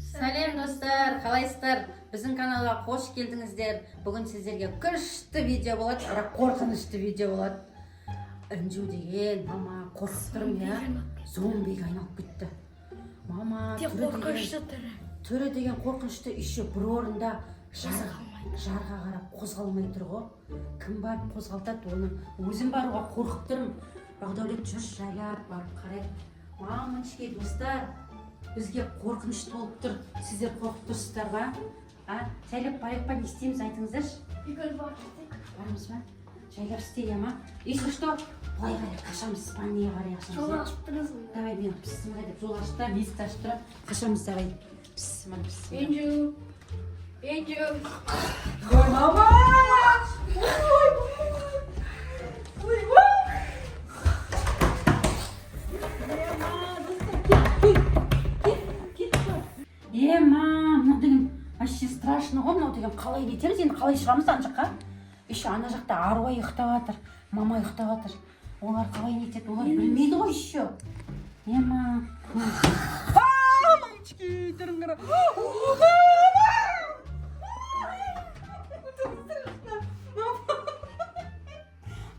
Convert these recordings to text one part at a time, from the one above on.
Сәлем достар, қалайсыздар? Біздің каналға қош келдіңіздер. Бүгін сіздерге күшті видео болады, бірақ қорқынышты видео болады. Інжу деген, мама, қорқып тұрмын, я? Зомбиге айналып кетті. Мама, түрі деген қорқынышты еще бір орында жарға қарап қозғалмай тұр ғой. Кім барып қозғалтады оны? Өзім баруға қорқып тұрмын. Бағдаулет жүрс жайлап барып қарайды. Мамочки, достар, бізге қорқынышты болып тұр. Сіздер қорқып тұрсыздар ба? Жайлап барайық па, не істейміз, айтыңыздаршы. Барамыз ба? Жайлап істейді ма? Если что, былай қарай қашамыз, спальныйға қарай қашамыз. Жол ашып тұрсыз ғой. Давай, мен піссім қайдап, жол ашып тұрып, есікті ашып тұрып, қашамыз, давай. Піссім. Енжу. Ой, мама! Мам, мынау деген вообще страшно ғой, мынау деген қалай кетеміз, енді қалай шығамыз ана жаққа? Еще ана жақта аруай ұйықтап жатыр, мама ұйықтап жатыр. Олар қалай не етеді, олар білмейді ғой еще. Мама. Мамочки, түрін қара.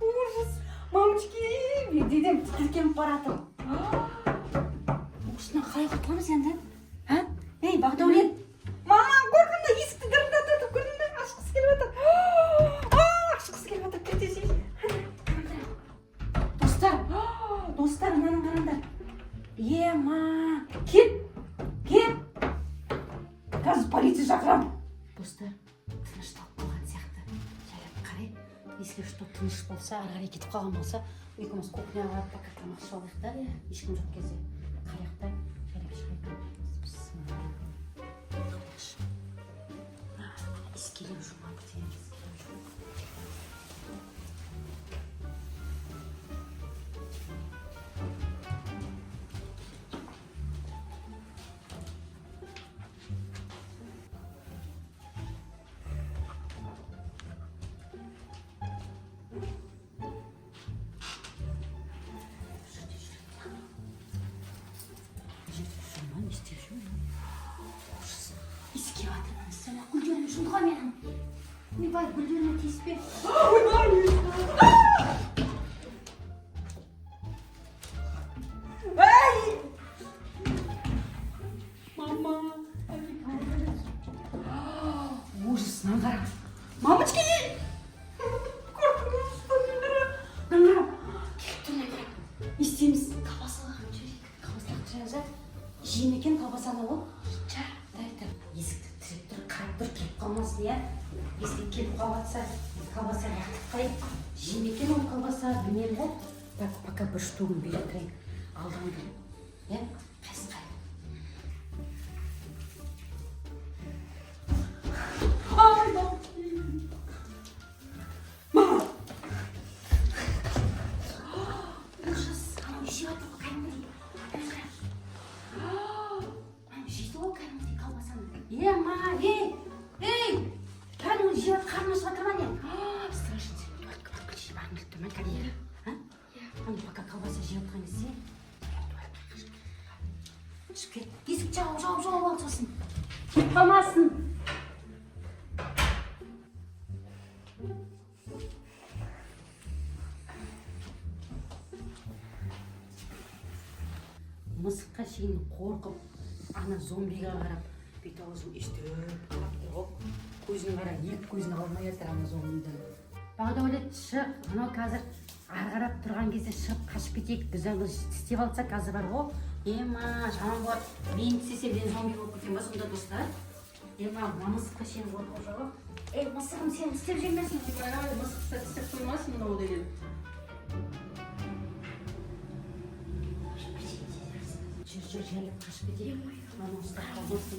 Ужас. Мамочки, дедем тіркеніп баратыр. Осынан қалай құтыламыз енді? Ей, Бағдаулет! Мама, көрдіңді, есікті дырылдатып, көрдіңді? Ашқысы келіп жатыр. Ашқысы келіп жатыр, кіртесей. Достар, мынаның қараңдар. Ема, кет. Қазір полиция шақырамын. Достар, тынышталып қалған сияқты. Жайлап қарай. Если что, тыныш болса, ары қарай кетіп қалған болса, екеуміз кухняға барып пока тамақ ішіп алайық та, ешкім жоқ кезде. Қарайық та, жайлап шығайық. İskele uçmak diye iskele uçmak. Сәлем, гүлдерім жұмға менің. Ойбай, гүлдеріме тиіспе. Мама. Ужасынан қара. Мамочки! Қорқынышты. Не істейміз? Колбасалағын жүрейік. Колбасалағын жүрейік. Жейін екен колбасаны ол. Есікті тіреп тұр, қарап тұр, келіп қалмасын, иә? Есік келіп қалатса, колбаса лақтып қайып. Жейін екен ол колбаса, білмеймін ғой. Так, пока бір штугын бере тұрайын. Алдыңды. Иә? Қайсы қайып. Ай, мама! Ужас, анау жеп жатыр ғой, кәдімгідей. Жейді ғой кәдімгідей колбасаны. Ема, ей! Кәдімгі жеп қарны ашып жатыр ма не? Страшно сен. Только жеп барғың келіп тұр ма, кәдімгі? Аны пока колбаса жеп жатқан кезде. Шығып кет. Есік жауып ал сосын. Кетіп қалмасын. Мысыққа шейін қорқып, ана зомбиға қарап, бет аузын естіріп қарап тұр ғой. Көзін қара, екі көзін алмай жатыр ана зомбидан. Бағдаулет, шық, анау қазір ары қарап тұрған кезде шығып қашып кетейік. Біз оны істеп алса қазір бар ғой. Ема, жаман болады. Мен істесем, мен зомби болып кетем ба сонда, достар? Ема, мысыққа шейін қорқып жүр ғой. Ей, мысығым, сен істеп жемесің. Мысыққа істеп қоймасын мынау деген. Жүр, жайлап қашып кетейік. Мама ұстап қалмасын,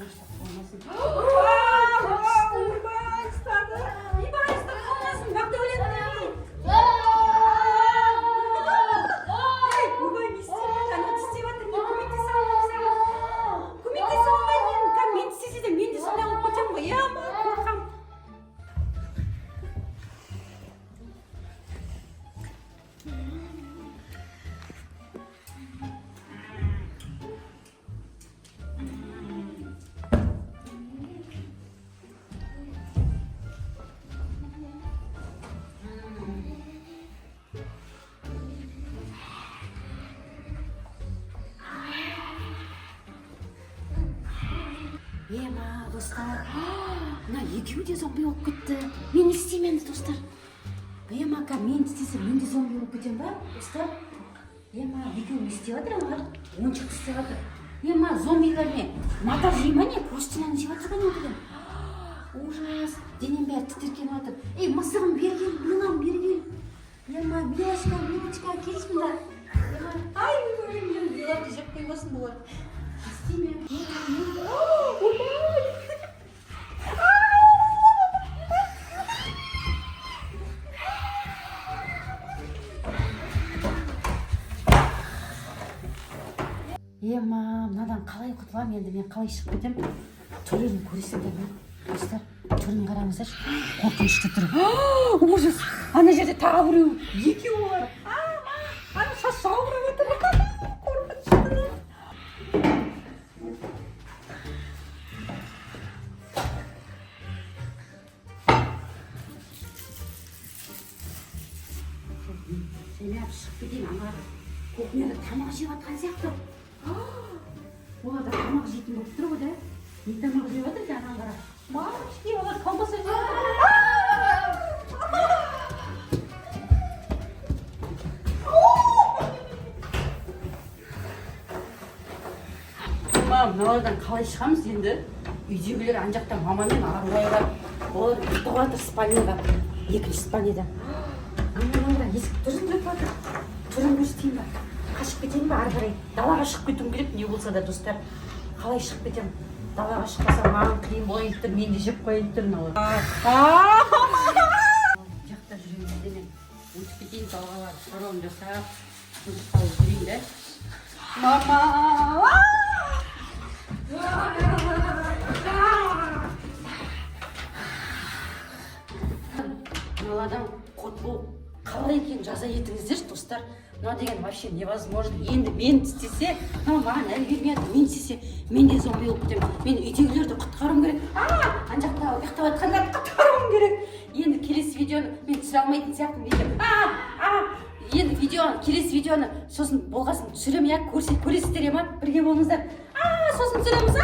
Ойбай, ұстады. Ойбай, ұстап қалмасын, Бағдаулет. Ойбай, не істеймін? Ана тістеп жатыр, мен көмектесе алмаймын. Көмектесе алмаймын. Мен тістесе де, мен де сондай болып кетемін ғой. Ема, қорқам. Ема достар, мына екеуі де зомби болып кетті. Мен не істеймін енді достар? Ема ака, мен істесем мен де зомби болып кетемін ба достар? Ема екеуі не істеп жатыр олар? Ойыншық істеп жатыр. Ема зомбилар не? Мата жей ма не? Простиняны жеп жатыр ғой не деген? Ужас, денем бәрі тітіркеніп жатыр. Ей, мысығым бері кел, мынам бері кел. Ема, Милочка, келші мында. Ема, ай, мен Миларды жеп қоймасын бұлар. Істейме. Ема, мынадан қалай құтыламын енді, мен қалай шығып кетемін? Түрін көресіңдер ме? Достар, түрін қараңыздаршы. Қорқынышты түрі. Ужас! Ана жерде тағы біреу. Екеуі бар. Ана шаш жауырап отыр. Қорқынышты. Сәлем шығып кетейін. Ана кухняда тамақ жеп жатқан сияқты. Олар да тамақ жейтін болып тұр ғой да. Не тамақ жеп жатыр екен ананы қара. Мамочки, олар колбаса жеп жатыр. Мыналардан қалай шығамыз енді? Үйдегілер ана жақта мамамен арулайлар. Олар ұйықтап жатыр спальняда. Екінші спальняда. Аналар есік түрін жүріп жатыр. Түрін көрсетейін ба? Қашып кетейін ба ары қарай? Далаға шығып кетуім керек не болса да достар. Қалай шығып кетемін? Далаға шықпасам маған қиын болайын тұр, мен де жеп қояйын тұр мыналар. Жақта жүремін де мен. Өтіп кетейін далаға шаруам жасап, қалып жүрейін да. Мама! Мыналадан қот болып қалай екенін жаза етіңіздерші достар. Мына деген вообще невозможно. Енді мен істесе, маған әлі бермей жатыр. Мен істесе, мен де зомби болып кетемін. Мен үйдегілерді құтқаруым керек. Ана жақта ұйықтап жатқандарды құтқаруым керек. Енді келесі видеоны мен түсіре алмайтын сияқтымын. Енді келесі видеоны сосын болғасын түсіремін, көресіздер ма? Бірге болыңыздар. Сосын түсіреміз.